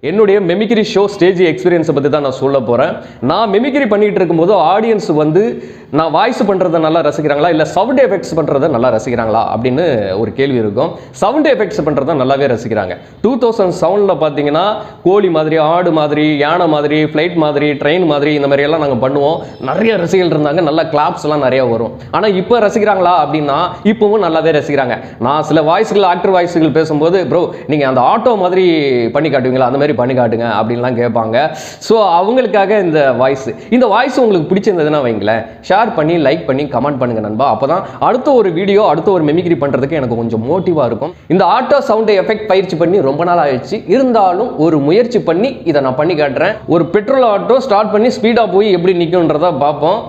என்னுடைய mimicry show stage எக்ஸ்பீரியன்ஸை பற்றி தான் நான் சொல்ல போகிறேன். நான் மெமிக்ரி பண்ணிகிட்டு இருக்கும்போது ஆடியன்ஸ் வந்து நான் வாய்ஸ் பண்ணுறதை நல்லா ரசிக்கிறாங்களா இல்லை சவுண்ட் எஃபெக்ட்ஸ் பண்ணுறதை நல்லா ரசிக்கிறாங்களா அப்படின்னு ஒரு கேள்வி இருக்கும். சவுண்ட் எஃபெக்ட்ஸ் பண்ணுறதை நல்லாவே ரசிக்கிறாங்க. 2007 பார்த்தீங்கன்னா கோழி மாதிரி, ஆடு மாதிரி, யானை மாதிரி, ஃப்ளைட் மாதிரி, ட்ரெயின் மாதிரி இந்த மாதிரியெல்லாம் நாங்கள் பண்ணுவோம். நிறைய ரசிகர்கள் இருந்தாங்க, நல்ல கிளாப்ஸ்லாம் நிறையா வரும். ஆனால் இப்போ ரசிக்கிறாங்களா அப்படின்னா இப்போவும் நல்லாவே ரசிக்கிறாங்க. நான் சில வாய்ஸ்கள், ஆக்டர் வாய்ஸ்கள் பேசும்போது ப்ரோ நீங்கள் அந்த ஆட்டோ மாதிரி பண்ணி காட்டுவீங்களா, அந்த மாதிரி பண்ணி காட்டுங்க அப்படின்லாம் கேட்பாங்க. ஸோ அவங்களுக்காக இந்த வாய்ஸ் உங்களுக்கு பிடிச்சிருந்ததுன்னா வைங்களேன், ஷேர் பண்ணி, லைக் பண்ணி, கமெண்ட் பண்ணுங்க நண்பா. அப்பதான் அடுத்த ஒரு வீடியோ, அடுத்த ஒரு மெமிக்ரி பண்றதுக்கு எனக்கு கொஞ்சம் மோட்டிவா இருக்கும். இந்த ஆட்டோ சவுண்ட் எஃபெக்ட் பயிற்சி பண்ணி ரொம்ப நாள் ஆயிடுச்சு. இருந்தாலும் ஒரு முயற்சி பண்ணி இதை நான் பண்ணி காட்டுறேன். ஒரு பெட்ரோல் ஆட்டோ ஸ்டார்ட் பண்ணி ஸ்பீடா போய் எப்படி நிற்கும்ன்றத பார்ப்போம்.